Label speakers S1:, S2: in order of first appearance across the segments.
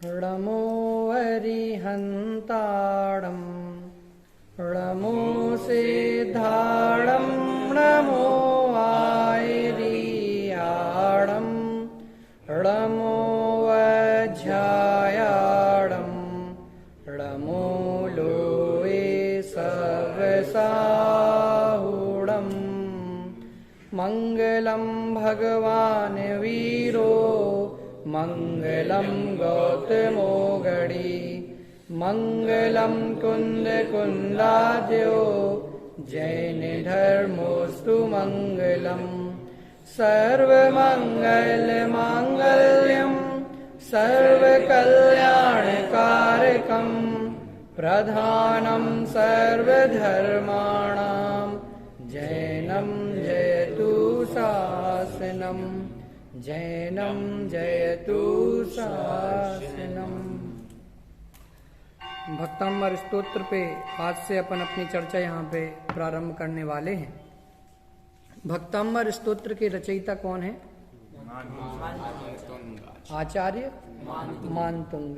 S1: णमो अरिहन्ताणं णमो सिद्धाणं णमो आयर्याणं णमो वज्रायाणं णमो लोये सर्वसाहुणं मङ्गलं भगवान् वीरो मङ्गलं गौतमो गणी मङ्गलं कुन्दकुन्दाद्यो जैनधर्मोऽस्तु मङ्गलम् सर्वमङ्गलमाङ्गल्यं सर्वकल्याणकारकं प्रधानं सर्वधर्माणां जैनं जयतु शासनम् जैनं जयतु शासनम्। भक्तांबर स्तोत्र पे आज से अपन अपनी चर्चा यहाँ पे प्रारंभ करने वाले हैं। भक्तांबर स्तोत्र के रचयिता कौन है? आचार्य मानतुंग।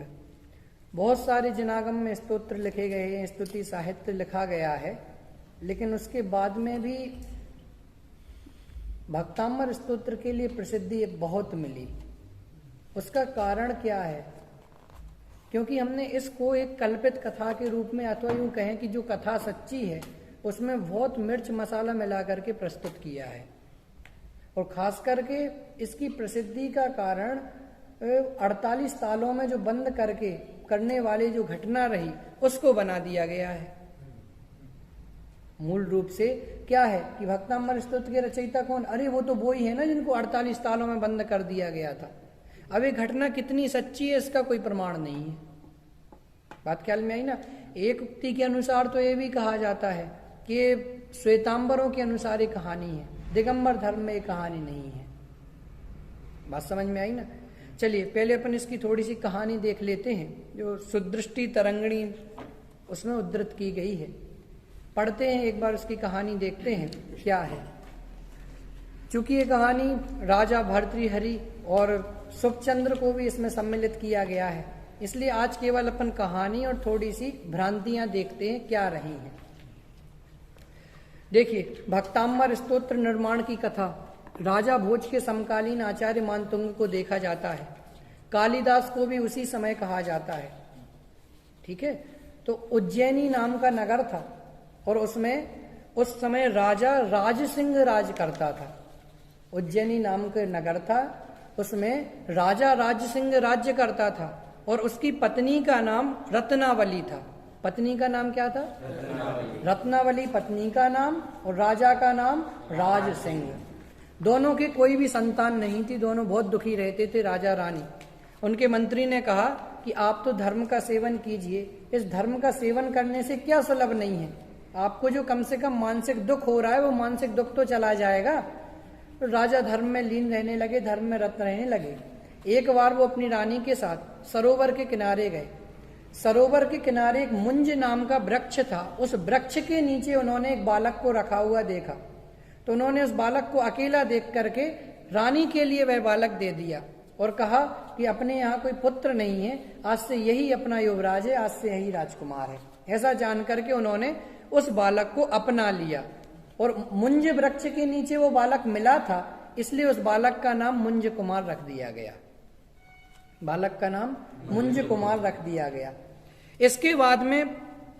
S1: बहुत सारे जनागम में स्तोत्र लिखे गए हैं, स्तुति साहित्य लिखा गया है, लेकिन उसके बाद में भी भक्तांबर स्तोत्र के लिए प्रसिद्धि बहुत मिली। उसका कारण क्या है? क्योंकि हमने इसको एक कल्पित कथा के रूप में, अथवा यूं कहें कि जो कथा सच्ची है उसमें बहुत मिर्च मसाला मिला करके प्रस्तुत किया है। और खास करके इसकी प्रसिद्धि का कारण 48 तालों में जो बंद करके करने वाली जो घटना रही उसको बना दिया गया है। मूल रूप से क्या है कि भक्तांबर स्तोत्र के रचयिता कौन? अरे वो तो वही है ना जिनको 48 तालों में बंद कर दिया गया था। अब ये घटना कितनी सच्ची है इसका कोई प्रमाण नहीं है। बात ख्याल में आई ना? एक उक्ति के अनुसार तो ये भी कहा जाता है कि श्वेतांबरों के अनुसार ये कहानी है, दिगंबर धर्म में ये कहानी नहीं है। बात समझ में आई ना? चलिए पहले अपन इसकी थोड़ी सी कहानी देख लेते हैं जो सुदृष्टि तरंगिणी उसमें उद्धृत की गई है। पढ़ते हैं एक बार, उसकी कहानी देखते हैं क्या है। चूंकि ये कहानी राजा भर्तृहरि और सुखचंद्र को भी इसमें सम्मिलित किया गया है, इसलिए आज केवल अपन कहानी और थोड़ी सी भ्रांतियां देखते हैं क्या रही हैं। देखिए, भक्तांबर स्तोत्र निर्माण की कथा राजा भोज के समकालीन आचार्य मानतुंग को देखा जाता है। कालिदास को भी उसी समय कहा जाता है। ठीक है, तो उज्जैनी नाम का नगर था और उसमें उस समय राजा राजसिंह राज करता था। उज्जैनी नाम का नगर था, उसमें राजा राजसिंह राज्य करता था और उसकी पत्नी का नाम रत्नावली था। पत्नी का नाम क्या था? रत्नावली पत्नी का नाम और राजा का नाम राज सिंह। दोनों की कोई भी संतान नहीं थी, दोनों बहुत दुखी रहते थे राजा रानी। उनके मंत्री ने कहा कि आप तो धर्म का सेवन कीजिए, इस धर्म का सेवन करने से क्या सुलभ नहीं है, आपको जो कम से कम मानसिक दुख हो रहा है वो मानसिक दुख तो चला जाएगा। तो राजा धर्म में लीन रहने लगे, धर्म में रत रहने लगे। एक बार वो अपनी रानी के साथ सरोवर के किनारे गए। सरोवर के किनारे एक मुंज नाम का वृक्ष था। उस वृक्ष के नीचे उन्होंने एक बालक को रखा हुआ देखा, तो उन्होंने उस बालक को अकेला देख करके रानी के लिए वह बालक दे दिया और कहा कि अपने यहाँ कोई पुत्र नहीं है, आज से यही अपना युवराज है, आज से यही राजकुमार है। ऐसा जान करके उन्होंने उस बालक को अपना लिया और मुंज वृक्ष के नीचे वो बालक मिला था, इसलिए उस बालक का नाम मुंज कुमार रख दिया गया। बालक का नाम मुंज कुमार रख दिया गया। इसके बाद में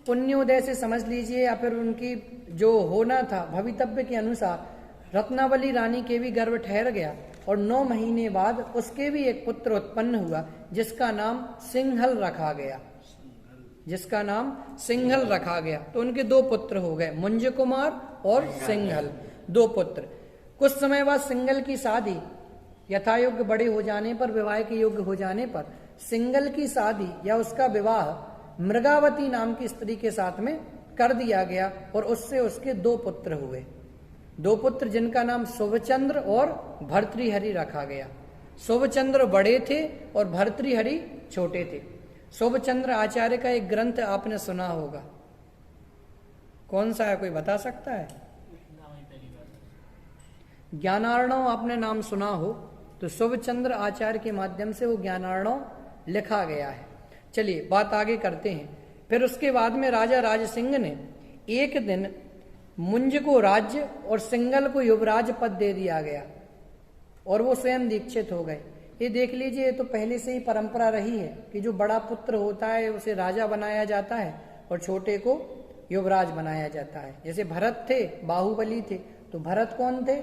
S1: पुण्योदय से समझ लीजिए या फिर उनकी जो होना था भवितव्य के अनुसार रत्नावली रानी के भी गर्भ ठहर गया और 9 महीने बाद उसके भी एक पुत्र उत्पन्न हुआ जिसका नाम सिंहल रखा गया। जिसका नाम सिंहल रखा गया। तो उनके 2 पुत्र हो गए, मुंज कुमार और सिंहल, 2 पुत्र। कुछ समय बाद सिंहल की शादी यथायोग्य बड़े हो जाने पर, विवाह के योग्य हो जाने पर सिंहल की शादी या उसका विवाह मृगावती नाम की स्त्री के साथ में कर दिया गया और उससे उसके 2 पुत्र हुए। 2 पुत्र जिनका नाम शुभचंद्र और भर्तृहरि रखा गया। शुभचंद्र बड़े थे और भर्तृहरि छोटे थे। शुभचंद्र आचार्य का एक ग्रंथ आपने सुना होगा, कौन सा है, कोई बता सकता है? ज्ञानार्णव आपने नाम सुना हो तो शुभचंद्र आचार्य के माध्यम से वो ज्ञानार्णव लिखा गया है। चलिए बात आगे करते हैं। फिर उसके बाद में राजा राजसिंह ने एक दिन मुंज को राज्य और सिंगल को युवराज पद दे दिया गया और वो स्वयं दीक्षित हो गए। ये देख लीजिए, ये तो पहले से ही परंपरा रही है कि जो बड़ा पुत्र होता है उसे राजा बनाया जाता है और छोटे को युवराज बनाया जाता है। जैसे भरत थे, बाहुबली थे, तो भरत कौन थे?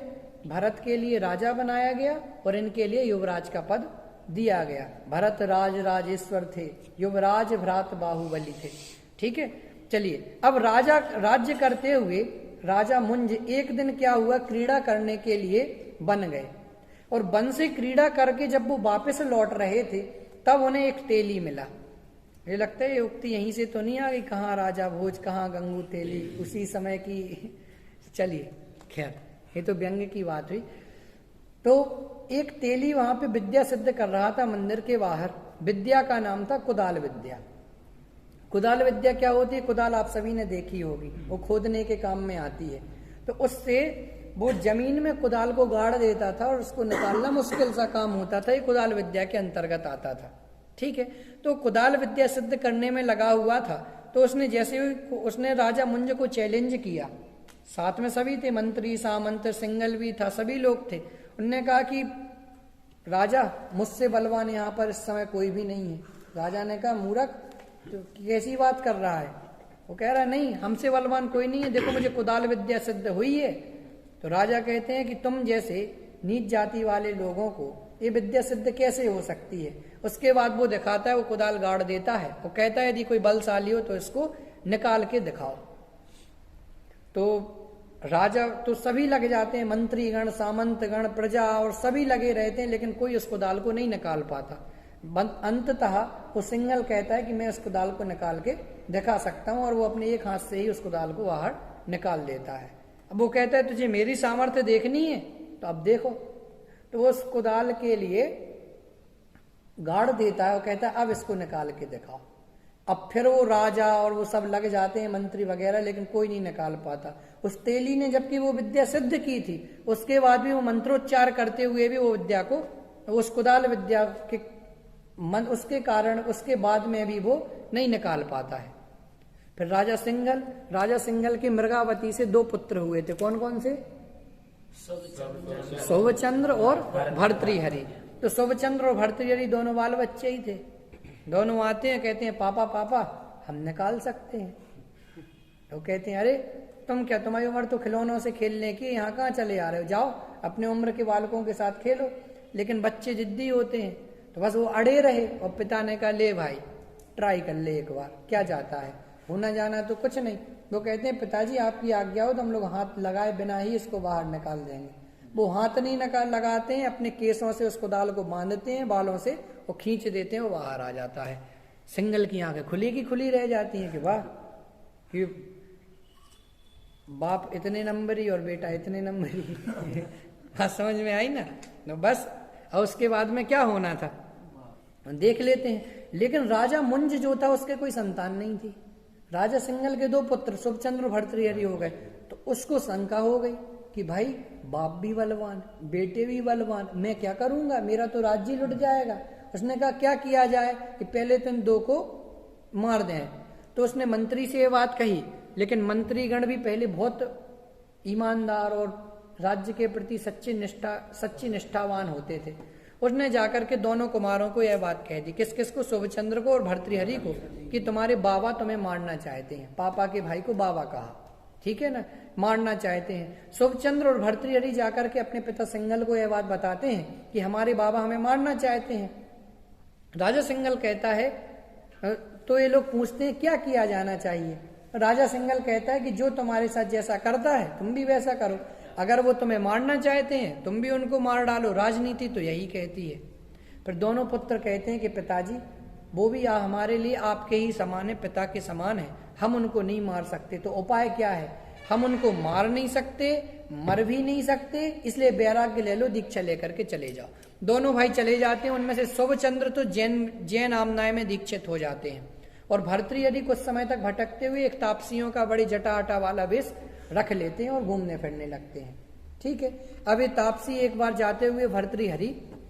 S1: भरत के लिए राजा बनाया गया और इनके लिए युवराज का पद दिया गया। भरत राज राजेश्वर थे, युवराज भ्रात बाहुबली थे। ठीक है, चलिए अब राजा राज्य करते हुए राजा मुंज एक दिन क्या हुआ, क्रीड़ा करने के लिए बन गए और वन से क्रीड़ा करके जब वो वापस लौट रहे थे तब उन्हें एक तेली मिला। मुझे लगता है ये उक्ति यहीं से तो नहीं आ गई, कहाँ राजा भोज कहाँ गंगू तेली, उसी समय की। चलिए खैर, ये तो व्यंग्य की बात हुई। तो एक तेली वहां पे विद्या सिद्ध कर रहा था मंदिर के बाहर। विद्या का नाम था कुदाल विद्या। कुदाल विद्या क्या होती है? कुदाल आप सभी ने देखी होगी, वो खोदने के काम में आती है। तो उससे वो जमीन में कुदाल को गाड़ देता था और उसको निकालना मुश्किल सा काम होता था। ये कुदाल विद्या के अंतर्गत आता था। ठीक है, तो कुदाल विद्या सिद्ध करने में लगा हुआ था। तो उसने जैसे उसने राजा मुंज को चैलेंज किया, साथ में सभी थे, मंत्री सामंत सिंगल भी था, सभी लोग थे। उनने कहा कि राजा मुझसे बलवान यहाँ पर इस समय कोई भी नहीं है। राजा ने कहा मूर्ख, तो कैसी बात कर रहा है? वो कह रहा है नहीं, हमसे बलवान कोई नहीं है, देखो मुझे कुदाल विद्या सिद्ध हुई है। तो राजा कहते हैं कि तुम जैसे नीच जाति वाले लोगों को ये विद्या सिद्ध कैसे हो सकती है? उसके बाद वो दिखाता है, वो कुदाल गाड़ देता है, वो कहता है यदि कोई बलशाली हो तो इसको निकाल के दिखाओ। तो राजा तो सभी लग जाते हैं, मंत्रीगण सामंत गण प्रजा और सभी लगे रहते हैं, लेकिन कोई उस कुदाल को नहीं निकाल पाता। अंततः वो सिंगल कहता है कि मैं उस कुदाल को निकाल के दिखा सकता हूं, और वो अपने एक हाथ से ही उस कुदाल को बाहर निकाल देता है। अब वो कहता है तुझे मेरी सामर्थ्य देखनी है तो अब देखो। तो वो उस कुदाल के लिए गाड़ देता है और कहता है अब इसको निकाल के दिखाओ। अब फिर वो राजा और वो सब लग जाते हैं, मंत्री वगैरह, लेकिन कोई नहीं निकाल पाता। उस तेली ने जबकि वो विद्या सिद्ध की थी, उसके बाद भी वो मंत्रोच्चार करते हुए भी वो विद्या को, उस कुदाल विद्या के उसके कारण उसके बाद में भी वो नहीं निकाल पाता है। फिर राजा सिंगल के मृगावती से 2 पुत्र हुए थे। कौन कौन से? सौवचंद्र और भर्तृहरि। तो सौवचंद्र और भर्तृहरि दोनों बाल बच्चे ही थे। दोनों आते हैं, कहते हैं पापा पापा हम निकाल सकते हैं। तो कहते हैं अरे तुम क्या, तुम्हारी उम्र तो खिलौनों से खेलने की, यहाँ कहाँ चले आ रहे हो, जाओ अपने उम्र के बालकों के साथ खेलो। लेकिन बच्चे जिद्दी होते हैं, तो बस वो अड़े रहे। और पिता ने कहा ले भाई ट्राई कर ले एक बार, क्या जाता है, होना जाना तो कुछ नहीं। वो कहते हैं पिताजी आपकी आज्ञा हो तो हम लोग हाथ लगाए बिना ही इसको बाहर निकाल देंगे। वो हाथ नहीं लगाते हैं, अपने केसों से उस कुदाल को बांधते हैं, बालों से वो खींच देते हैं, वो बाहर आ जाता है। सिंगल की आंखें खुली की खुली रह जाती हैं कि वाह, कि बाप इतने नंबरी और बेटा इतने नंबरी। बात समझ में आई ना? तो बस, और उसके बाद में क्या होना था देख लेते हैं। लेकिन राजा मुंज जो था उसके कोई संतान नहीं थी। राजा सिंगल के 2 पुत्र शुभचंद्र भर्तृहरि हो गए। तो उसको शंका हो गई कि भाई बाप भी बलवान, बेटे भी बलवान, मैं क्या करूंगा, मेरा तो राज्य लुट जाएगा। उसने कहा क्या किया जाए कि पहले तुम 2 को मार दें। तो उसने मंत्री से ये बात कही, लेकिन मंत्रीगण भी पहले बहुत ईमानदार और राज्य के प्रति सच्ची निष्ठावान होते थे। उसने जाकर के दोनों कुमारों को यह बात कह दी, किस किस को, शुभचंद्र को और भर्तृहरि को, कि तुम्हारे बाबा तुम्हें मारना चाहते हैं। पापा के भाई को बाबा कहा, ठीक है ना, मारना चाहते हैं। शुभचंद्र और भर्तृहरि जाकर के अपने पिता सिंगल को यह बात बताते हैं कि हमारे बाबा हमें मारना चाहते हैं। राजा सिंगल कहता है, तो ये लोग पूछते हैं क्या किया जाना चाहिए। राजा सिंगल कहता है कि जो तुम्हारे साथ जैसा करता है तुम भी वैसा करो। अगर वो तुम्हें मारना चाहते हैं तुम भी उनको मार डालो, राजनीति तो यही कहती है। फिर दोनों पुत्र कहते हैं कि पिताजी वो भी हमारे लिए आपके ही समान है, पिता के समान है, हम उनको नहीं मार सकते। तो उपाय क्या है? हम उनको मार नहीं सकते, मर भी नहीं सकते, इसलिए वैराग्य ले लो, दीक्षा लेकर के चले जाओ। दोनों भाई चले जाते हैं। उनमें से शुभचंद्र तो जैन आमनाय में दीक्षित हो जाते हैं, और भर्तृहरि कुछ समय तक भटकते हुए एक तापसियों का बड़ी जटाहटा वाला वेश रख लेते हैं और घूमने फिरने लगते हैं। ठीक है, अब ये तापसी एक बार जाते हुए भर्तृहरि,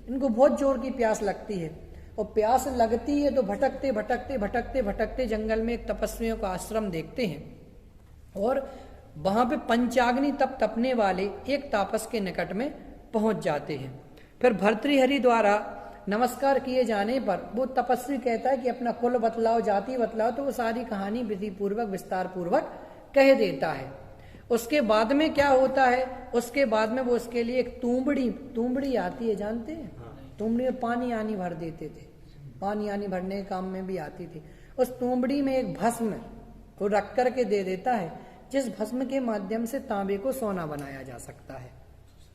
S1: इनको बहुत जोर की प्यास लगती है। और प्यास लगती है तो भटकते भटकते भटकते भटकते जंगल में एक तपस्वियों का आश्रम देखते हैं और वहां पे पंचाग्नि तप तपने वाले एक तापस के निकट में पहुंच जाते हैं। फिर भर्तृहरि द्वारा नमस्कार किए जाने पर वो तपस्वी कहता है कि अपना कुल बतलाओ, जाति बतलाओ, तो वो सारी कहानी विधि पूर्वक विस्तार पूर्वक कह देता है। उसके बाद में क्या होता है, उसके बाद में वो उसके लिए एक तूंबड़ी आती है, जानते हैं? तूंबड़ी में पानी आनी भर देते थे, पानी आनी भरने के काम में भी आती थी। उस तूंबड़ी में एक भस्म को रख करके दे देता है, जिस भस्म के माध्यम से तांबे को सोना बनाया जा सकता है।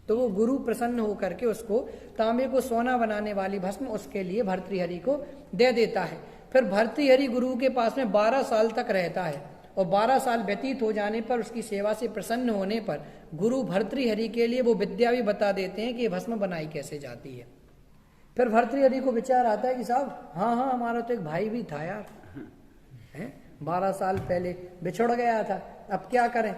S1: तो वो गुरु प्रसन्न होकर के उसको तांबे को सोना बनाने वाली भस्म उसके लिए भर्तृहरि को दे देता है। फिर भर्तृहरि गुरु के पास में 12 साल तक रहता है और 12 साल व्यतीत हो जाने पर उसकी सेवा से प्रसन्न होने पर गुरु भर्तृहरि के लिए वो विद्या भी बता देते हैं कि ये भस्म बनाई कैसे जाती है। फिर भर्तृहरि को विचार आता है कि साहब हाँ हमारा तो एक भाई भी था यार, 12 साल पहले बिछुड़ गया था, अब क्या करें।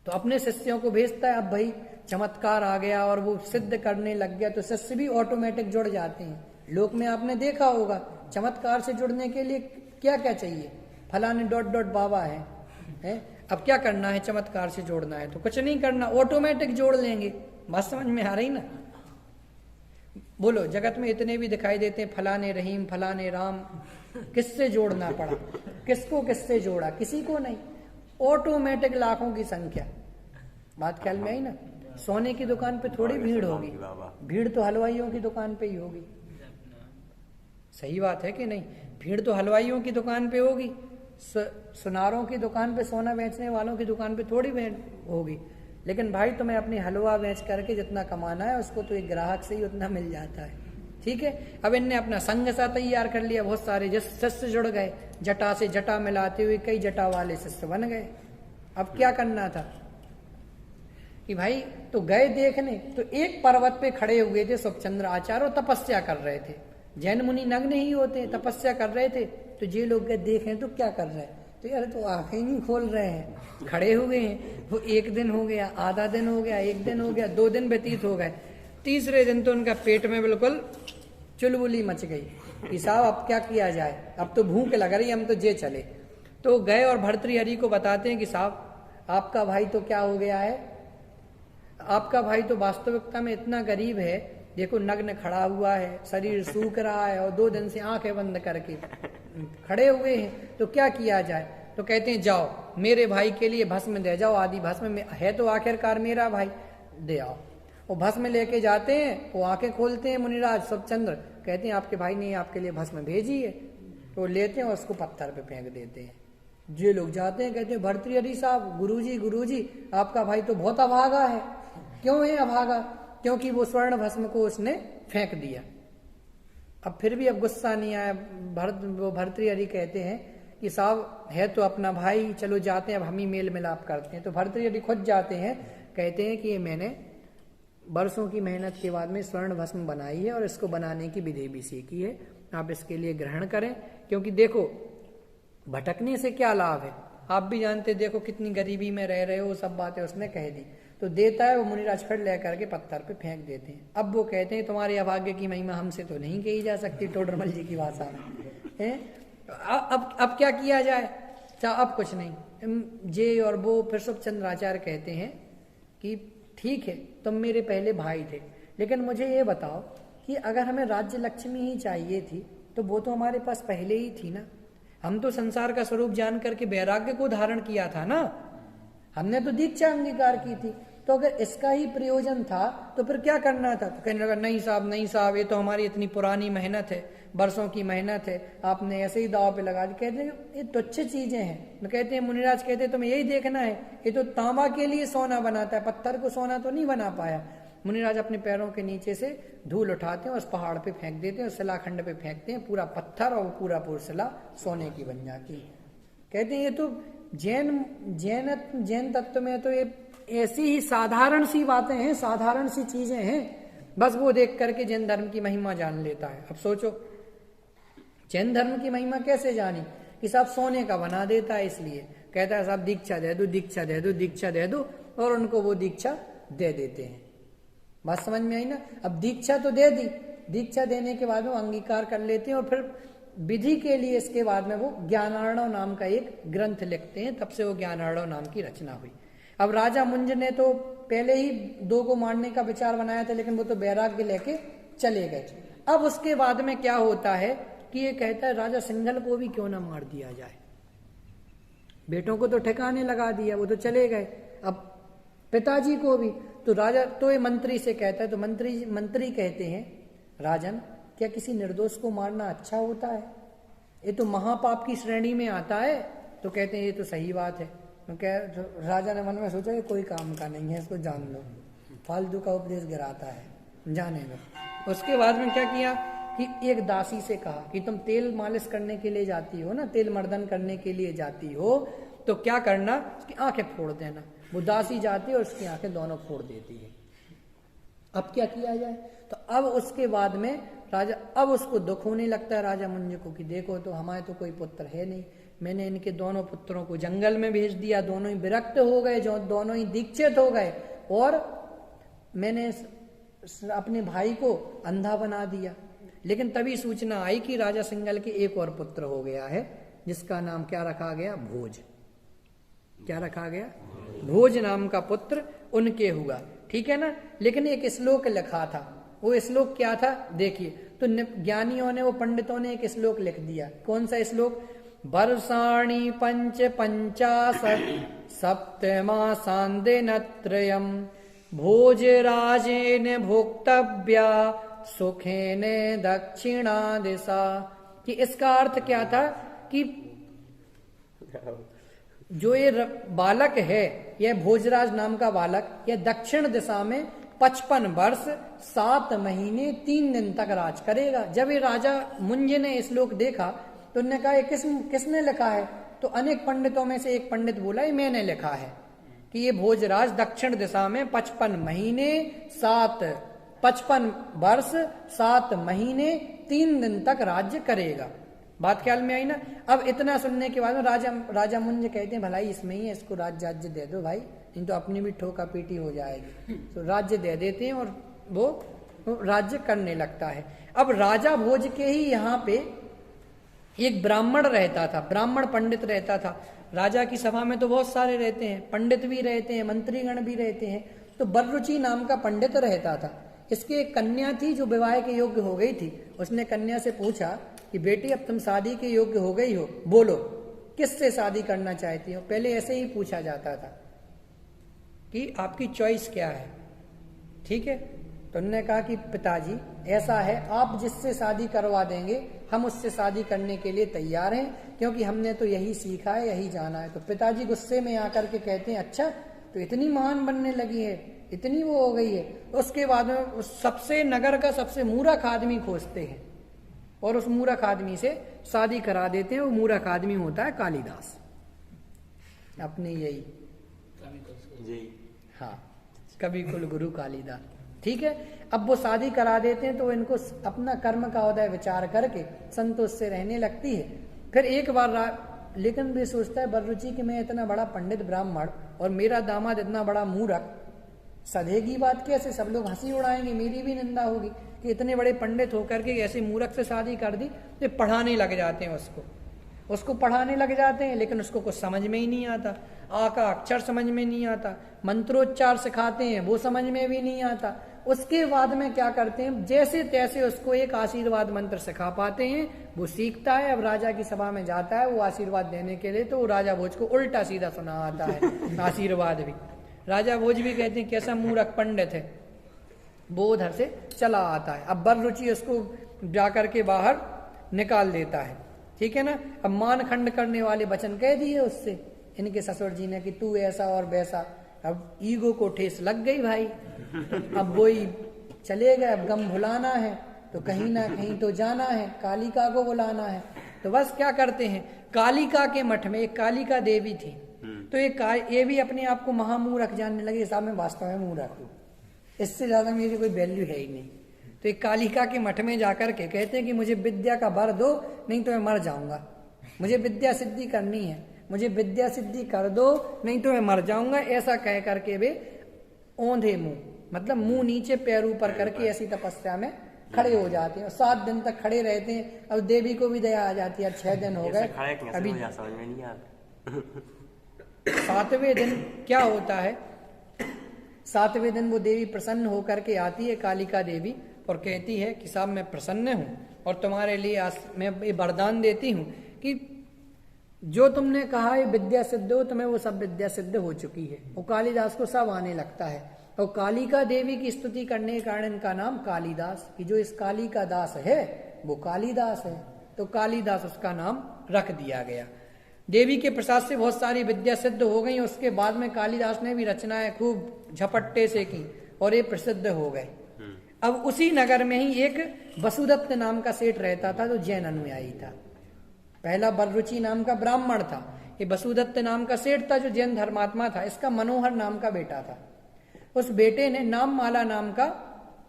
S1: तो अपने शिष्यों को भेजता है, अब भाई चमत्कार आ गया और वो सिद्ध करने लग गया तो शिष्य भी ऑटोमेटिक जुड़ जाते हैं। लोक में आपने देखा होगा चमत्कार से जुड़ने के लिए क्या क्या चाहिए, फलाने ... बाबा है, अब क्या करना है, चमत्कार से जोड़ना है तो कुछ नहीं करना, ऑटोमेटिक जोड़ लेंगे। बात समझ में आ रही ना? बोलो, जगत में इतने भी दिखाई देते हैं, फलाने रहीम, फलाने राम, किससे जोड़ना पड़ा, किसको किससे जोड़ा, किसी को नहीं, ऑटोमेटिक लाखों की संख्या। बात ख्याल में आई ना? सोने की दुकान पे थोड़ी भीड़ होगी, भीड़ तो हलवाइयों की दुकान पे ही होगी। सही बात है कि नहीं? भीड़ तो हलवाइयों की दुकान पे होगी, सुनारों की दुकान पे, सोना बेचने वालों की दुकान पे थोड़ी भीड़ होगी। लेकिन भाई तुम्हें अपनी हलवा बेच करके जितना कमाना है उसको तो एक ग्राहक से ही उतना मिल जाता है। ठीक है, अब इनने अपना संघ सा तैयार कर लिया, बहुत सारे शिष्य जुड़ गए, जटा से जटा मिलाते हुए कई जटा वाले शिष्य बन गए। अब क्या करना था कि भाई तो गए देखने, तो एक पर्वत पे खड़े हुए थे सुखचंद्र आचार्य और तपस्या कर रहे थे। जैन मुनि नग्न ही होते, तपस्या कर रहे थे, तो ये लोग गए देखें तो क्या कर रहे हैं, तो यार तो आंखें नहीं खोल रहे हैं, खड़े हुए हैं। वो एक दिन हो गया, आधा दिन हो गया, एक दिन हो गया, 2 दिन व्यतीत हो गए, तीसरे दिन तो उनका पेट में बिल्कुल चुलबुली मच गई कि साहब अब क्या किया जाए, अब तो भूख लग रही, हम तो जे चले। तो गए और भर्तृहरि को बताते हैं कि साहब आपका भाई तो क्या हो गया है, आपका भाई तो वास्तविकता में इतना गरीब है, देखो नग्न खड़ा हुआ है, शरीर सूख रहा है और 2 दिन से आंखें बंद करके खड़े हुए हैं, तो क्या किया जाए। तो कहते हैं जाओ मेरे भाई के लिए भस्म दे जाओ, आदि भस्म में है तो आखिरकार मेरा भाई, दे आओ। वो भस्म लेके जाते हैं, वो आंखें खोलते हैं मुनिराज सुखचंद्र, कहते हैं आपके भाई ने आपके लिए भस्म भेजी है, तो लेते हैं और उसको पत्थर पे फेंक देते हैं। जो लोग जाते हैं कहते हैं भर्तृहरि साहब, गुरुजी आपका भाई तो बहुत अभागा है। क्यों है अभागा? क्योंकि वो स्वर्ण भस्म को उसने फेंक दिया। अब फिर भी अब गुस्सा नहीं आया, भर्तृहरि कहते हैं कि साहब है तो अपना भाई, चलो जाते हैं अब हम ही मेल मिलाप करते हैं। तो भर्तृहरि खुद जाते हैं, कहते हैं कि ये मैंने वर्षों की मेहनत के बाद में स्वर्ण भस्म बनाई है और इसको बनाने की विधि भी सीखी है, आप इसके लिए ग्रहण करें। क्योंकि देखो भटकने से क्या लाभ है, आप भी जानते, देखो कितनी गरीबी में रह रहे हो, सब बातें उसने कह दी। तो देता है वो मुनिराज, फिर लेकर के पत्थर पे फेंक देते हैं। अब वो कहते हैं तुम्हारे अभाग्य की महिमा हमसे तो नहीं कही जा सकती, टोडरमल जी की भाषा में है। अब क्या किया जाए? अब कुछ नहीं, जे और वो। फिर सुखचंद्राचार्य कहते हैं कि ठीक है तुम मेरे पहले भाई थे, लेकिन मुझे ये बताओ कि अगर हमें राज्य लक्ष्मी ही चाहिए थी तो वो तो हमारे पास पहले ही थी ना। हम तो संसार का स्वरूप जान करके वैराग्य को धारण किया था ना, हमने तो दीक्षा अंगीकार की थी। तो अगर इसका ही प्रयोजन था तो फिर क्या करना था? तो कहने लगा नहीं साहब ये तो हमारी इतनी पुरानी मेहनत है, वर्षों की मेहनत है, आपने ऐसे ही दाव पे लगा दी। कहते हैं ये तुच्छ चीजें हैं। तो कहते हैं मुनिराज कहते हैं तुम्हें यही देखना है, ये तो तांबा के लिए सोना बनाता है, पत्थर को सोना तो नहीं बना पाया। मुनिराज अपने पैरों के नीचे से धूल उठाते हैं, उस पहाड़ पे फेंक देते हैं, उस शिलाखंड पे फेंकते हैं, पूरा पत्थर और पूरा शिला सोने की बन जाती है। कहते हैं ये तो जैन तत्व में तो ये ऐसी ही साधारण सी बातें हैं, साधारण सी चीजें हैं, बस वो देख करके जैन धर्म की महिमा जान लेता है। अब सोचो जैन धर्म की महिमा कैसे जानी कि साहब सोने का बना देता है, इसलिए कहता है साहब दीक्षा दे दो, दीक्षा दे दो, दीक्षा दे दो, और उनको वो दीक्षा दे देते हैं। बात समझ में आई ना? अब दीक्षा तो दे दी, दीक्षा देने के बाद वो अंगीकार कर लेते हैं और फिर विधि के लिए इसके बाद में वो ज्ञानार्णव नाम का एक ग्रंथ लिखते हैं। तब से वो ज्ञानार्णव नाम की रचना हुई। अब राजा मुंज ने तो पहले ही 2 को मारने का विचार बनाया था, लेकिन वो तो वैराग्य लेके चले गए। अब उसके बाद में क्या होता है कि ये कहता है राजा सिंघल को भी क्यों ना मार दिया जाए। बेटों को तो ठिकाने लगा दिया, वो तो चले गए, अब पिताजी को भी। तो राजा तो ये मंत्री से कहता है, तो मंत्री कहते हैं राजन, क्या किसी निर्दोष को मारना अच्छा होता है? ये तो महापाप की श्रेणी में आता है। तो कहते हैं ये तो सही बात है। तो राजा ने मन में सोचा ये कोई काम का नहीं है, इसको जान लो, फालतू का उपदेश गिराता है, जाने दो। उसके बाद में क्या किया कि एक दासी से कहा कि तुम तेल मालिश करने के लिए जाती हो ना, तेल मर्दन करने के लिए जाती हो, तो क्या करना, उसकी आंखें फोड़ देना। वो दासी जाती है और उसकी आंखें दोनों फोड़ देती है। अब क्या किया जाए? तो अब उसके बाद में राजा, अब उसको दुख होने लगता है राजा मुंज को कि देखो तो हमारे तो कोई पुत्र है नहीं, मैंने इनके दोनों पुत्रों को जंगल में भेज दिया, दोनों ही विरक्त हो गए, जो दोनों ही दीक्षित हो गए, और मैंने अपने भाई को अंधा बना दिया। लेकिन तभी सूचना आई कि राजा सिंघल के एक और पुत्र हो गया है, जिसका नाम क्या रखा गया? भोज। क्या रखा गया? भोज नाम का पुत्र उनके हुआ। ठीक है ना। लेकिन एक श्लोक लिखा था, वो श्लोक क्या था देखिए। तो ज्ञानियों ने, वो पंडितों ने एक श्लोक लिख दिया। कौन सा श्लोक? वर्षाणि 55 सप्तमासान्दिनत्रयम् भोजराजेन भोक्तव्या सुखेन दक्षिणा दिशा। कि इसका अर्थ क्या था कि जो ये बालक है, यह भोजराज नाम का बालक, यह दक्षिण दिशा में 55 वर्ष 7 महीने 3 दिन तक राज करेगा। जब ये राजा मुंज ने श्लोक देखा तो उन्होंने कहा किसने लिखा है? तो अनेक पंडितों में से एक पंडित बोला ये मैंने लिखा है कि ये भोजराज दक्षिण दिशा में 55 वर्ष 7 महीने 3 दिन तक राज्य करेगा। बात ख्याल में आई ना। अब इतना सुनने के बाद राजा मुंज कहते हैं भलाई इसमें ही है, इसको राज्य दे दो भाई, नहीं तो अपनी भी ठोका पीटी हो जाएगी। तो राज्य दे देते हैं और वो राज्य करने लगता है। अब राजा भोज के ही यहाँ पे एक ब्राह्मण रहता था, ब्राह्मण पंडित रहता था। राजा की सभा में तो बहुत सारे रहते हैं, पंडित भी रहते हैं, मंत्रीगण भी रहते हैं। तो बर्रुचि नाम का पंडित रहता था। इसकी एक कन्या थी जो विवाह के योग्य हो गई थी। उसने कन्या से पूछा कि बेटी अब तुम शादी के योग्य हो गई हो, बोलो किससे शादी करना चाहती हो। पहले ऐसे ही पूछा जाता था कि आपकी चॉइस क्या है। ठीक है। तो उन्होंने कहा कि पिताजी ऐसा है, आप जिससे शादी करवा देंगे हम उससे शादी करने के लिए तैयार हैं, क्योंकि हमने तो यही सीखा है, यही जाना है। तो पिताजी गुस्से में आकर के कहते हैं अच्छा तो इतनी महान बनने लगी है, इतनी वो हो गई है। उसके बाद में उस सबसे नगर का सबसे मूर्ख आदमी खोजते हैं और उस मूर्ख आदमी से शादी करा देते हैं। वो मूर्ख आदमी होता है कालिदास, अपने यही हाँ कवि कुल गुरु कालिदास। ठीक है। अब वो शादी करा देते हैं तो इनको अपना कर्म का उदय विचार करके संतोष से रहने लगती है। फिर एक बार लेकिन भी सोचता है बर्रुचि कि मैं इतना बड़ा पंडित ब्राह्मण और मेरा दामाद इतना बड़ा मूर्ख, सधेगी बात कैसे, सब लोग हंसी उड़ाएंगे, मेरी भी निंदा होगी कि इतने बड़े पंडित होकर के ऐसे मूर्ख से शादी कर दी। तो पढ़ाने लग जाते हैं उसको पढ़ाने लग जाते हैं, लेकिन उसको कुछ समझ में ही नहीं आता। आ का अक्षर समझ में नहीं आता, मंत्रोच्चार सिखाते हैं वो समझ में भी नहीं आता। उसके बाद में क्या करते हैं, जैसे तैसे उसको एक आशीर्वाद मंत्र सिखा पाते हैं, वो सीखता है। अब राजा की सभा में जाता है वो आशीर्वाद देने के लिए, तो राजा भोज को उल्टा सीधा सुना आता है आशीर्वाद भी। राजा भोज भी कहते हैं कैसा मूर्ख पंडित है, वो उधर से चला आता है। अब बर्रुचि उसको जाकर के बाहर निकाल देता है। ठीक है ना। अब मानखंड करने वाले वचन कह दिए उससे इनके ससुर जी ने कि तू ऐसा और वैसा। अब ईगो को ठेस लग गई भाई। अब वही चले गए, अब गम भुलाना है तो कहीं ना कहीं तो जाना है, कालिका को बुलाना है। तो बस क्या करते हैं, कालिका के मठ में एक कालिका देवी थी। तो ये भी अपने आप को महामूर्ख जानने लगे, साहब मैं वास्तव में मूर्ख हूँ, इससे ज्यादा मेरी कोई वैल्यू है ही नहीं। तो एक कालिका के मठ में जाकर के कहते हैं कि मुझे विद्या का वर दो, नहीं तो मैं मर जाऊंगा, मुझे विद्या सिद्धि करनी है, मुझे विद्या सिद्धि कर दो, नहीं तो मैं मर जाऊंगा। ऐसा कह करके वे औंधे मुंह, मतलब मुंह नीचे पैर ऊपर करके ऐसी तपस्या में खड़े हो जाते हैं और 7 दिन तक खड़े रहते हैं। अब देवी को भी दया आ जाती है, 6 दिन हो गए अभी।
S2: समझ में नहीं आता।
S1: 7वें दिन क्या होता है, 7वें दिन वो देवी प्रसन्न होकर के आती है, कालिका देवी, और कहती है कि साहब मैं प्रसन्न हूँ और तुम्हारे लिए आज मैं ये वरदान देती हूँ कि जो तुमने कहा है विद्या सिद्ध हो, तुम्हें वो सब विद्या सिद्ध हो चुकी है। और कालिदास को सब आने लगता है। और कालिका देवी की स्तुति करने के कारण इनका नाम कालिदास, कि जो इस काली का दास है वो कालिदास है, तो कालिदास उसका नाम रख दिया गया। देवी के प्रसाद से बहुत सारी विद्या सिद्ध हो गई। उसके बाद में कालिदास ने भी रचनाएं खूब झपट्टे से की और ये प्रसिद्ध हो गए। अब उसी नगर में ही एक वसुदत्त नाम का सेठ रहता था, जो जैन अनुयायी था। पहला बलरुचि नाम का ब्राह्मण था, ये वसुदत्त नाम का सेठ था जो जैन धर्मात्मा था। इसका मनोहर नाम का बेटा था। उस बेटे ने नाममाला नाम का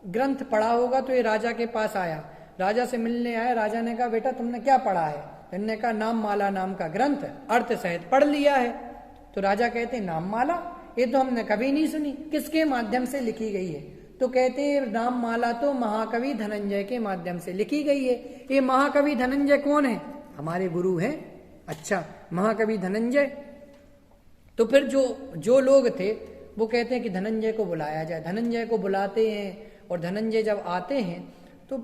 S1: ग्रंथ पढ़ा होगा, तो ये राजा के पास आया, राजा से मिलने आया। राजा ने कहा बेटा तुमने क्या पढ़ा है? इन्होंने कहा नाममाला नाम का ग्रंथ अर्थ सहित पढ़ लिया है। तो राजा कहते नाममाला, ये तो हमने कभी नहीं सुनी, किसके माध्यम से लिखी गई है? तो कहते हैं नाममाला तो महाकवि धनंजय के माध्यम से लिखी गई है। ये महाकवि धनंजय कौन है? हमारे गुरु हैं। अच्छा, महाकवि धनंजय। तो फिर जो लोग थे वो कहते हैं कि धनंजय को बुलाया जाए। धनंजय को बुलाते हैं और धनंजय जब आते हैं तो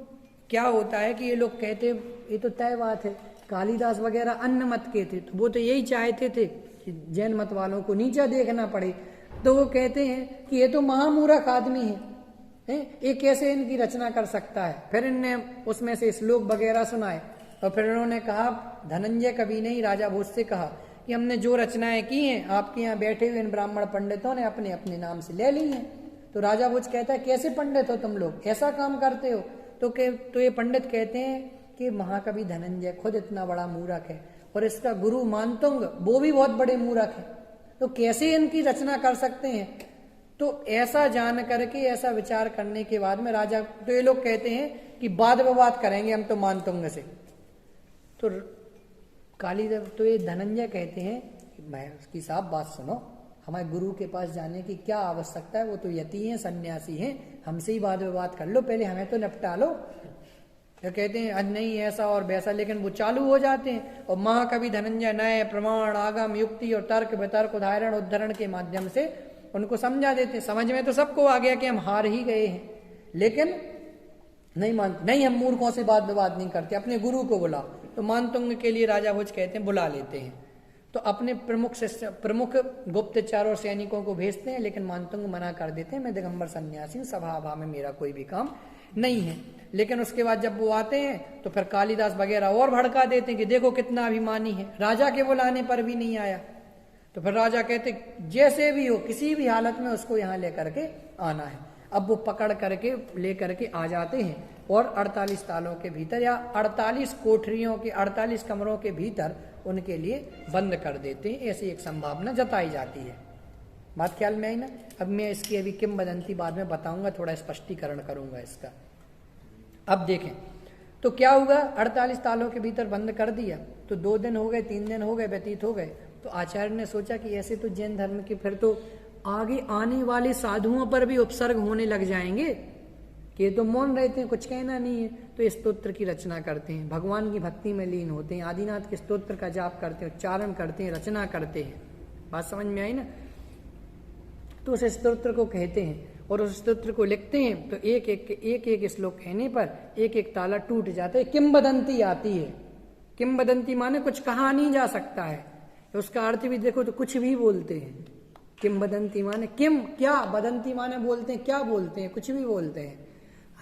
S1: क्या होता है कि ये लोग कहते ये तो तय बात है, कालिदास वगैरह अन्य मत के थे, तो वो तो यही चाहते थे कि जैन मत वालों को नीचा देखना पड़े। तो वो कहते हैं कि ये तो महामूर्ख आदमी है, ये कैसे इनकी रचना कर सकता है? फिर इनने उसमें से श्लोक वगैरह सुनाए और फिर उन्होंने कहा, धनंजय कवि ने ही राजा भोज से कहा कि हमने जो रचनाएं की हैं आपके यहाँ बैठे हुए इन ब्राह्मण पंडितों ने अपने अपने नाम से ले ली हैं। तो राजा भोज कहता है कैसे पंडित हो तुम लोग, ऐसा काम करते हो? तो ये पंडित कहते हैं कि महाकवि धनंजय खुद इतना बड़ा मूर्ख है और इसका गुरु मानतुंग वो भी बहुत बड़े मूर्ख है, तो कैसे इनकी रचना कर सकते हैं? तो ऐसा जान करके, ऐसा विचार करने के बाद में राजा, तो ये लोग कहते हैं कि वाद विवाद करेंगे हम तो मानतुंग से। तो कालिदास, तो ये धनंजय कहते हैं मैं उसकी साफ बात सुनो, हमारे गुरु के पास जाने की क्या आवश्यकता है? वो तो यति हैं, सन्यासी हैं, हमसे ही वाद विवाद कर लो, पहले हमें तो निपटा लो। तो कहते हैं आज नहीं ऐसा और वैसा, लेकिन वो चालू हो जाते हैं और महाकवि धनंजय नए प्रमाण, आगम, युक्ति और तर्क वितर्क, उदाहरण उद्धरण के माध्यम से उनको समझा देते हैं। समझ में तो सबको आ गया कि हम हार ही गए हैं, लेकिन नहीं मानते, नहीं हम मूर्खों से वाद विवाद नहीं करते, अपने गुरु को बुलाओ। तो मानतुंग के लिए राजा भोज कहते हैं बुला लेते हैं। तो अपने प्रमुख गुप्तचर और सैनिकों को भेजते हैं, लेकिन मानतुंग मना कर देते हैं, मैं दिगंबर सन्यासी हूँ, सभा में मेरा कोई भी काम नहीं है। लेकिन उसके बाद जब वो आते हैं तो फिर कालिदास वगैरह और भड़का देते हैं कि देखो कितना अभिमानी है, राजा के बुलाने पर भी नहीं आया। तो फिर राजा कहते जैसे भी हो किसी भी हालत में उसको यहाँ लेकर के आना है। अब वो पकड़ करके लेकर के आ जाते हैं और 48 तालों के भीतर या 48 कोठरियों के 48 कमरों के भीतर उनके लिए बंद कर देते हैं। ऐसी एक संभावना जताई जाती है। बात ख्याल में आई ना? अब मैं इसकी अभी किंवदंती बाद में बताऊंगा, थोड़ा स्पष्टीकरण करूंगा इसका। अब देखें तो क्या हुआ, 48 तालों के भीतर बंद कर दिया। तो 2 दिन हो गए, 3 दिन हो गए, व्यतीत हो गए। तो आचार्य ने सोचा कि ऐसे तो जैन धर्म के फिर तो आगे आने वाले साधुओं पर भी उपसर्ग होने लग जाएंगे कि ये तो मौन रहते हैं, कुछ कहना नहीं है। तो इस स्तोत्र की रचना करते हैं, भगवान की भक्ति में लीन होते हैं, आदिनाथ के स्तोत्र का जाप करते हैं, उच्चारण करते हैं, रचना करते हैं। बात समझ में आई ना? तो उस स्तोत्र को कहते हैं और उस स्तोत्र को लिखते हैं। तो एक एक श्लोक कहने पर एक एक ताला टूट जाता है, किंवदंती आती है। किंवदंती माने कुछ कहा नहीं जा सकता है। उसका अर्थ भी देखो तो कुछ भी बोलते हैं। किंवदंती माने किम, क्या, बदंती माने बोलते हैं, क्या बोलते हैं, कुछ भी बोलते हैं,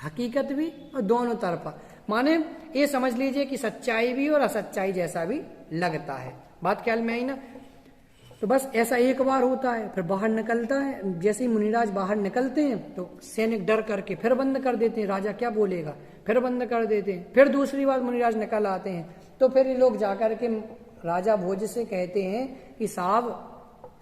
S1: हकीकत भी और दोनों तरफा। माने ये समझ लीजिए कि सच्चाई भी और असच्चाई जैसा भी लगता है। बात ख्याल में आई ना? तो बस ऐसा एक बार होता है, फिर बाहर निकलता है। जैसे ही मुनिराज बाहर निकलते हैं तो सैनिक डर करके फिर बंद कर देते हैं, राजा क्या बोलेगा, फिर बंद कर देते हैं। फिर दूसरी बार मुनिराज निकल आते हैं तो फिर ये लोग जाकर के राजा भोज से कहते हैं कि साहब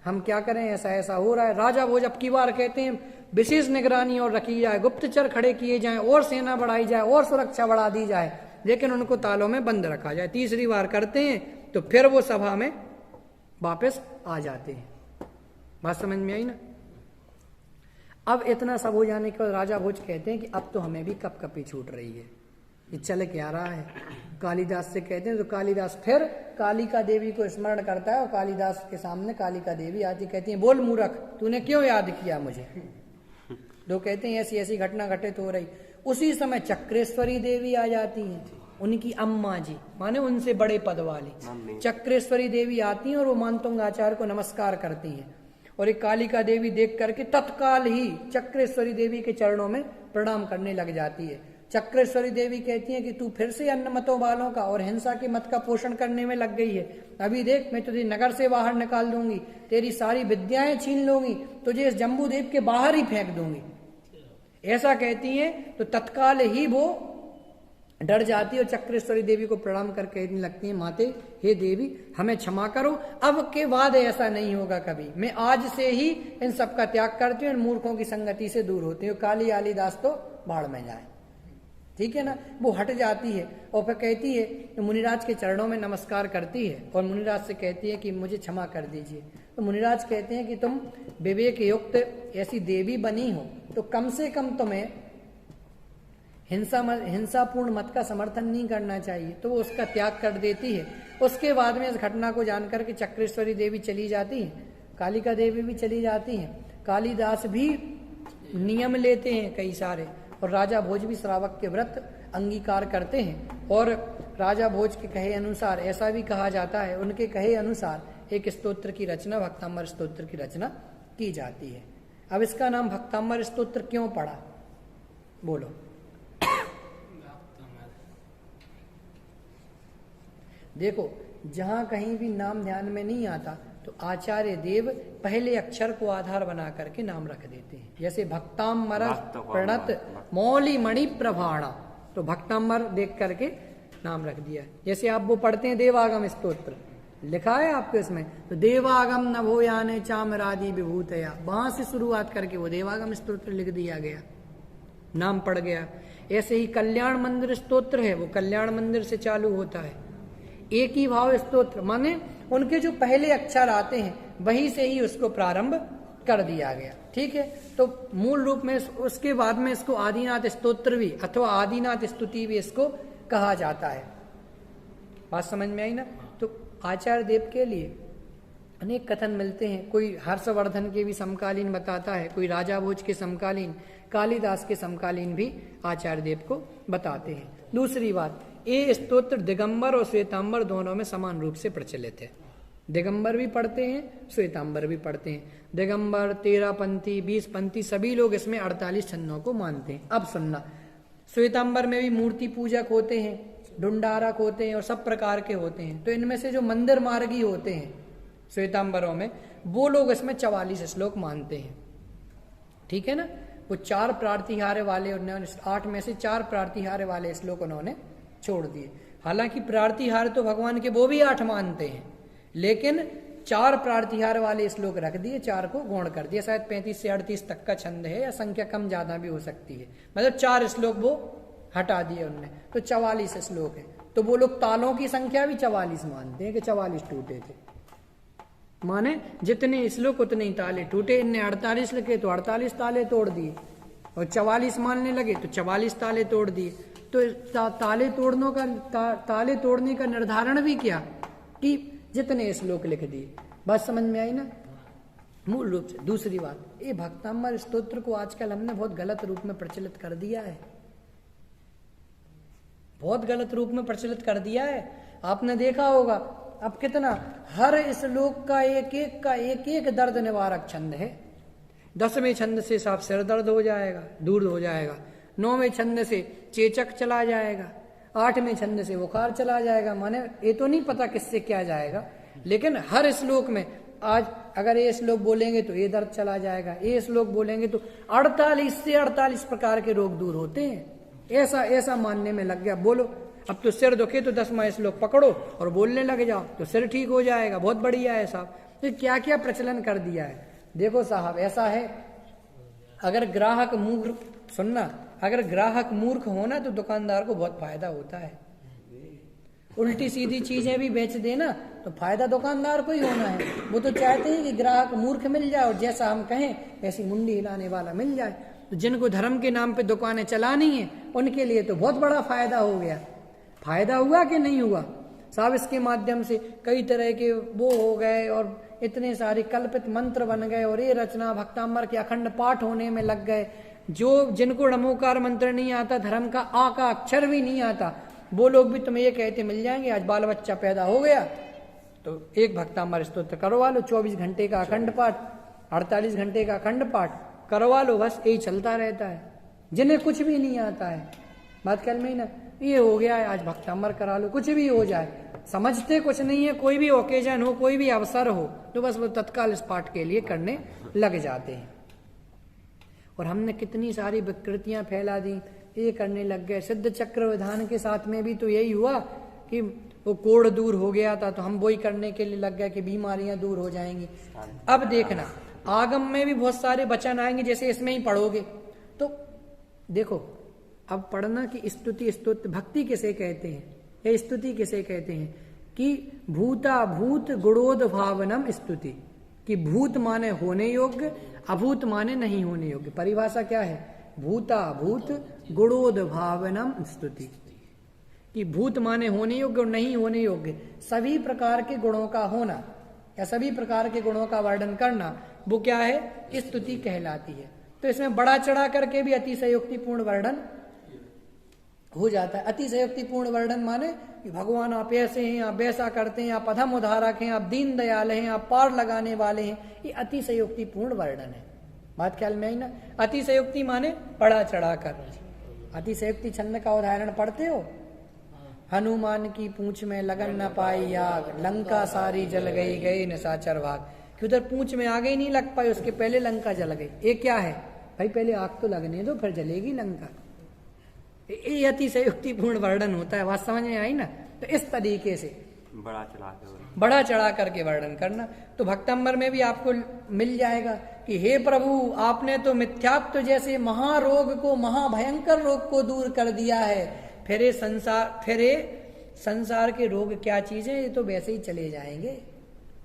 S1: हम क्या करें, ऐसा ऐसा हो रहा है। राजा भोज अब की बार कहते हैं विशेष निगरानी और रखी जाए, गुप्तचर खड़े किए जाएं और सेना बढ़ाई जाए और सुरक्षा बढ़ा दी जाए, लेकिन उनको तालों में बंद रखा जाए। तीसरी बार करते हैं तो फिर वो सभा में वापस आ जाते हैं। बात समझ में आई ना? अब इतना सब हो जाने के बाद राजा भोज कहते हैं कि अब तो हमें भी कपकपी छूट रही है, ये चल के आ रहा है। कालिदास से कहते हैं तो कालिदास फिर कालिका देवी को स्मरण करता है और कालिदास के सामने कालिका देवी आती, कहती है बोल मूर्ख तूने क्यों याद किया मुझे। लोग कहते हैं ऐसी ऐसी घटना घटित हो रही। उसी समय चक्रेश्वरी देवी आ जाती हैं, उनकी अम्मा जी माने उनसे बड़े पद वाली चक्रेश्वरी देवी आती हैं और वो मानतुंग आचार्य को नमस्कार करती हैं। और एक कालिका देवी देख करके तत्काल ही चक्रेश्वरी देवी के चरणों में प्रणाम करने लग जाती है। चक्रेश्वरी देवी कहती है कि तू फिर से अन्य मतों वालों का और हिंसा के मत का पोषण करने में लग गई है। अभी देख मैं तुझे नगर से बाहर निकाल दूंगी, तेरी सारी विद्याएं छीन लूंगी, तुझे इस जम्बूद्वीप के बाहर ही फेंक दूंगी। ऐसा कहती है तो तत्काल ही वो डर जाती है और चक्रेश्वरी देवी को प्रणाम करके कहने लगती है माते हे देवी हमें क्षमा करो, अब के बाद ऐसा नहीं होगा कभी, मैं आज से ही इन सब का त्याग करती हूँ, मूर्खों की संगति से दूर होती हूँ। काली आलीदास तो बाढ़ में जाए, ठीक है ना। वो हट जाती है और फिर कहती है तो मुनिराज के चरणों में नमस्कार करती है और मुनिराज से कहती है कि मुझे क्षमा कर दीजिए। तो मुनिराज कहते हैं कि तुम विवेक युक्त ऐसी देवी बनी हो तो कम से कम तुम्हें हिंसापूर्ण मत का समर्थन नहीं करना चाहिए। तो वो उसका त्याग कर देती है। उसके बाद में इस घटना को जानकर के चक्रेश्वरी देवी चली जाती है, कालिका देवी भी चली जाती हैं, कालिदास भी नियम लेते हैं कई सारे और राजा भोज भी श्रावक के व्रत अंगीकार करते हैं। और राजा भोज के कहे अनुसार ऐसा भी कहा जाता है, उनके कहे अनुसार एक स्तोत्र की रचना भक्ताम्बर स्तोत्र की रचना की जाती है। अब इसका नाम भक्ताम्बर स्तोत्र क्यों पड़ा बोलो। देखो जहां कहीं भी नाम ध्यान में नहीं आता तो आचार्य देव पहले अक्षर को आधार बना करके नाम रख देते हैं। जैसे भक्ताम्बर प्रणत मौली मणि प्रभाणा, तो भक्ताम्बर देख करके नाम रख दिया। जैसे आप वो पढ़ते हैं देवागम स्तोत्र, लिखा है आपके इसमें, तो देवागम नभोयाने चामरादि विभूतया, वहां से शुरुआत करके वो देवागम स्तोत्र लिख दिया गया, नाम पड़ गया। ऐसे ही कल्याण मंदिर स्तोत्र है, वो कल्याण मंदिर से चालू होता है। एक ही भाव स्तोत्र माने उनके जो पहले अक्षर आते हैं वही से ही उसको प्रारंभ कर दिया गया, ठीक है। तो मूल रूप में उसके बाद में इसको आदिनाथ स्तोत्र भी अथवा आदिनाथ स्तुति भी इसको कहा जाता है। बात समझ में आई ना। तो आचार्य देव के लिए अनेक कथन मिलते हैं, कोई हर्षवर्धन के भी समकालीन बताता है, कोई राजा भोज के समकालीन, कालिदास के समकालीन भी आचार्य देव को बताते हैं। दूसरी बात, ये स्तोत्र दिगंबर और श्वेतांबर दोनों में समान रूप से प्रचलित है। दिगंबर भी पढ़ते हैं, श्वेतांबर भी पढ़ते हैं। दिगंबर 13 पंथी 20 पंथी सभी लोग इसमें 48 छंदों को मानते हैं। अब सुनना, श्वेतांबर में भी मूर्ति पूजक होते हैं, ढुंडारक होते हैं और सब प्रकार के होते हैं। तो इनमें से जो मंदिर मार्गी होते हैं श्वेतांबरों में, वो लोग इसमें 44 श्लोक मानते हैं, ठीक है ना। वो 4 प्रार्तिहार्य वाले, उन्होंने 8 में से 4 प्रार्तिहार्य वाले श्लोक उन्होंने छोड़ दिए। हालांकि प्रार्तिहार्य तो भगवान के वो भी 8 मानते हैं, लेकिन 4 प्रार्तिहार्य वाले श्लोक रख दिए, 4 को गौण कर दिया। शायद 35 से 38 तक का छंद है, या संख्या कम ज्यादा भी हो सकती है, मतलब 4 श्लोक वो हटा दिए उनने, तो 44 श्लोक है। तो वो लोग तालों की संख्या भी 44 मानते हैं कि 44 टूटे थे, माने जितने श्लोक उतने ही ताले टूटे। इनने 48 लिखे तो 48 ताले तोड़ दिए, और 44 मानने लगे तो 44 ताले तोड़ दिए। तो ताले तोड़ने का निर्धारण भी किया कि जितने श्लोक लिख दिए। बात समझ में आई ना मूल रूप से। दूसरी बात, ये भक्ताम्बर स्तोत्र को आजकल हमने बहुत गलत रूप में प्रचलित कर दिया है, बहुत गलत रूप में प्रचलित कर दिया है। आपने देखा होगा अब कितना हर श्लोक का एक एक दर्द निवारक छंद है। 10वें छंद से साफ सिर दर्द हो जाएगा, दूर हो जाएगा। 9वें छंद से चेचक चला जाएगा, 8वें छंद से बुखार चला जाएगा। माने ये तो नहीं पता किससे क्या जाएगा, लेकिन हर श्लोक में आज अगर ये श्लोक बोलेंगे तो ये दर्द चला जाएगा, ये श्लोक बोलेंगे तो 48 से 48 प्रकार के रोग दूर होते हैं। ऐसा मानने में लग गया। बोलो अब तो सिर दुखे तो 10वां श्लोक पकड़ो और बोलने लगे जाओ तो सिर ठीक हो जाएगा, बहुत बढ़िया है साहब। तो क्या क्या प्रचलन कर दिया है। देखो साहब ऐसा है, अगर ग्राहक मूर्ख होना तो दुकानदार को बहुत फायदा होता है। उल्टी सीधी चीजें भी बेच देना तो फायदा दुकानदार को ही होना है। वो तो चाहते हैं कि ग्राहक मूर्ख मिल जाए और जैसा हम कहें वैसी मुंडी हिलाने वाला मिल जाए। तो जिनको धर्म के नाम पे दुकानें चलानी है उनके लिए तो बहुत बड़ा फायदा हो गया। फायदा हुआ कि नहीं हुआ साहब? इसके माध्यम से कई तरह के वो हो गए और इतने सारे कल्पित मंत्र बन गए और ये रचना भक्तांबर के अखंड पाठ होने में लग गए। जो जिनको नमोकार मंत्र नहीं आता, धर्म का आ का अक्षर भी नहीं आता, वो लोग भी तुम्हें ये कहते मिल जाएंगे आज बाल बच्चा पैदा हो गया तो एक भक्तांबर स्तोत्र करवा लो, 24 घंटे का अखंड पाठ, 48 घंटे का अखंड पाठ करवा लो, बस यही चलता रहता है। जिन्हें कुछ भी नहीं आता है, बात कल में ही ना, ये हो गया है आज भक्तांबर करा लो, कुछ भी हो जाए, समझते कुछ नहीं है। कोई भी ओकेजन हो, कोई भी अवसर हो तो बस वो तत्काल इस पाठ के लिए करने लग जाते हैं। और हमने कितनी सारी विकृतियां फैला दी, ये करने लग गए। सिद्ध चक्र विधान के साथ में भी तो यही हुआ कि वो कोढ़ दूर हो गया था तो हम वही करने के लिए लग गए कि बीमारियां दूर हो जाएंगी। अब देखना आगम में भी बहुत सारे वचन आएंगे, जैसे इसमें ही पढ़ोगे तो देखो अब पढ़ना कि स्तुति स्तुति भक्ति किसे कहते हैं या स्तुति किसे कहते हैं कि भूता भूत गुणोद भावनम स्तुति, कि भूत माने होने योग्य, अभूत माने नहीं होने योग्य। परिभाषा क्या है? भूता भूत गुणोद भावनम स्तुति, कि भूत माने होने योग्य और नहीं होने योग्य सभी प्रकार के गुणों का होना या सभी प्रकार के गुणों का वर्णन करना, वो क्या है? स्तुति कहलाती है। तो इसमें बड़ा चढ़ा करके भी अतिशयोक्तिपूर्ण वर्णन हो जाता है। अतिशयोक्तिपूर्ण वर्णन माने कि भगवान आप ऐसे हैं, आप वैसा करते हैं, आप अधम उद्धारक हैं, आप दीन दयाल हैं, आप पार लगाने वाले हैं, ये अतिशयोक्तिपूर्ण वर्णन है। बात ख्याल में आई ना? अतिशयोक्ति माने बड़ा चढ़ा कर। अतिशयोक्ति छंद का उदाहरण पढ़ते हो? हनुमान की पूंछ में लगन न पाई आग, लंका सारी जल गई, गए निशाचर भाग। कि उधर पूंछ में आगे ही नहीं लग पाई, उसके पहले लंका जल गई। ये क्या है भाई? पहले आग तो लगने दो, फिर जलेगी लंका। ये अतिशयोक्तिपूर्ण वर्णन होता है। बात समझ में आई ना? तो इस तरीके से बड़ा चढ़ा करके वर्णन करना। तो भक्तंबर में भी आपको मिल जाएगा कि हे प्रभु आपने तो मिथ्यात्व जैसे महारोग को, महाभयंकर रोग को दूर कर दिया है। फिर संसार के रोग क्या चीज है? ये तो वैसे ही चले जाएंगे।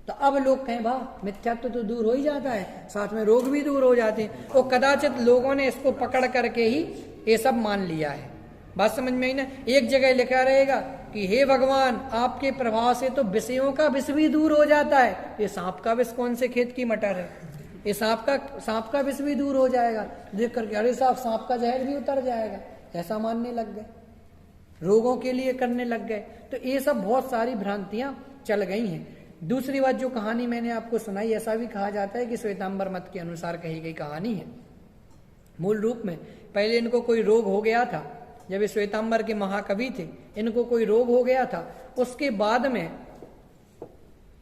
S1: तो अब लोग कहें वाह मिथ्यात्व तो दूर हो ही जाता है, साथ में रोग भी दूर हो जाते हैं। और कदाचित लोगों ने इसको पकड़ करके ही ये सब मान लिया है। बात समझ में आई ना? एक जगह लिखा रहेगा कि हे भगवान आपके प्रभाव से तो विषयों का विष भी दूर हो जाता है। ये सांप का विष कौन से खेत की मटर है? ये सांप का विष भी दूर हो जाएगा। देख करके अरे साहब सांप का जहर भी उतर जाएगा, ऐसा मानने लग गए, रोगों के लिए करने लग गए। तो ये सब बहुत सारी भ्रांतियां चल गई हैं। दूसरी बात, जो कहानी मैंने आपको सुनाई, ऐसा भी कहा जाता है कि श्वेतांबर मत के अनुसार कही गई कहानी है। मूल रूप में पहले इनको कोई रोग हो गया था, जब ये श्वेतांबर के महाकवि थे, इनको कोई रोग हो गया था। उसके बाद में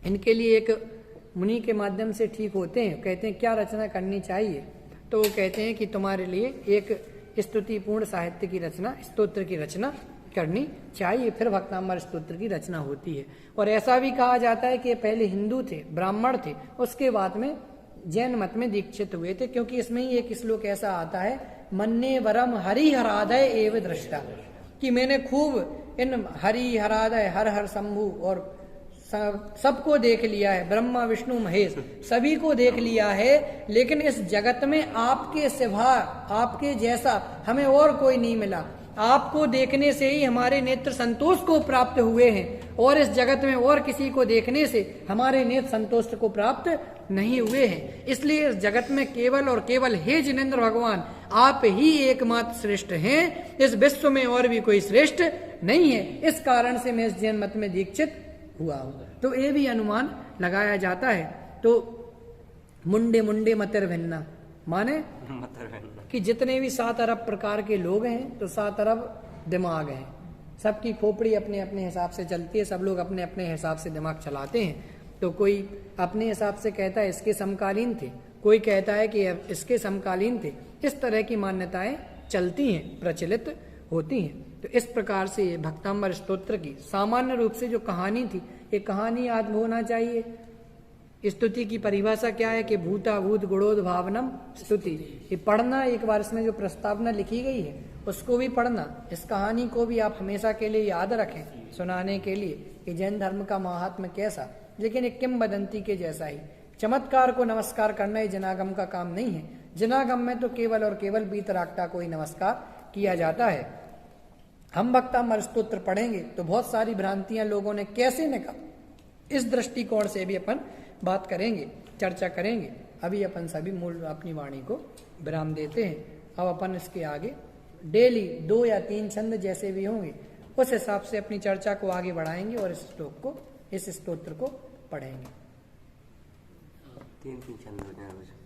S1: इनके लिए एक मुनि के माध्यम से ठीक होते हैं, कहते हैं क्या रचना करनी चाहिए? तो वो कहते हैं कि तुम्हारे लिए एक स्तुतिपूर्ण साहित्य की रचना, स्तोत्र की रचना करनी चाहिए। फिर भक्तांबर स्तोत्र की रचना होती है। और ऐसा भी कहा जाता है कि पहले हिंदू थे, ब्राह्मण थे, उसके बाद में जैन मत में दीक्षित हुए थे। क्योंकि इसमें ही एक श्लोक ऐसा आता है, मन्ने वरम हरि हरादय एव दृष्टा, कि मैंने खूब इन हरि हरादय, हर हर शंभु और सबको देख लिया है, ब्रह्मा विष्णु महेश सभी को देख लिया है, लेकिन इस जगत में आपके सिवा, आपके जैसा हमें और कोई नहीं मिला। आपको देखने से ही हमारे नेत्र संतोष को प्राप्त हुए हैं, और इस जगत में और किसी को देखने से हमारे नेत्र संतोष को प्राप्त नहीं हुए हैं। इसलिए इस जगत में केवल और केवल हे जिनेंद्र भगवान आप ही एकमात्र श्रेष्ठ हैं, इस विश्व में और भी कोई श्रेष्ठ नहीं है। इस कारण से मैं इस जैन मत में दीक्षित हुआ हूं। तो ये भी अनुमान लगाया जाता है। तो मुंडे मुंडे मतिर भिन्ना माने कि जितने भी 7 अरब प्रकार के लोग हैं तो 7 अरब दिमाग हैं, सबकी खोपड़ी अपने अपने हिसाब से चलती है, सब लोग अपने अपने हिसाब से दिमाग चलाते हैं। तो कोई अपने हिसाब से कहता है इसके समकालीन थे, कोई कहता है कि इसके समकालीन थे। इस तरह की मान्यताएं चलती हैं, प्रचलित होती हैं। तो इस प्रकार से ये भक्तांबर स्तोत्र की सामान्य रूप से जो कहानी थी, ये कहानी याद होना चाहिए। स्तुति की परिभाषा क्या है कि भूता भूत गुणोद भावनम स्तुति। ये पढ़ना एक बार, इसमें जो प्रस्तावना लिखी गई है उसको भी पढ़ना। इस कहानी को भी आप हमेशा के लिए याद रखें सुनाने के लिए कि जैन धर्म का महात्म्य कैसा, लेकिन एक किंवदंती के जैसा ही। चमत्कार को नमस्कार करना ये जनागम का काम नहीं है। जनागम में तो केवल और केवल वीतरागता को ही नमस्कार किया जाता है। हम भक्तामर स्तोत्र पढ़ेंगे तो बहुत सारी भ्रांतियां लोगों ने कैसे निकाल, इस दृष्टिकोण से भी अपन बात करेंगे, चर्चा करेंगे। अभी अपन सभी मूल अपनी वाणी को विराम देते हैं। अब अपन इसके आगे डेली 2 या 3 छंद जैसे भी होंगे उस हिसाब से अपनी चर्चा को आगे बढ़ाएंगे और इस श्लोक को, इस स्तोत्र को पढ़ेंगे।
S2: 3 छंद हो जाए।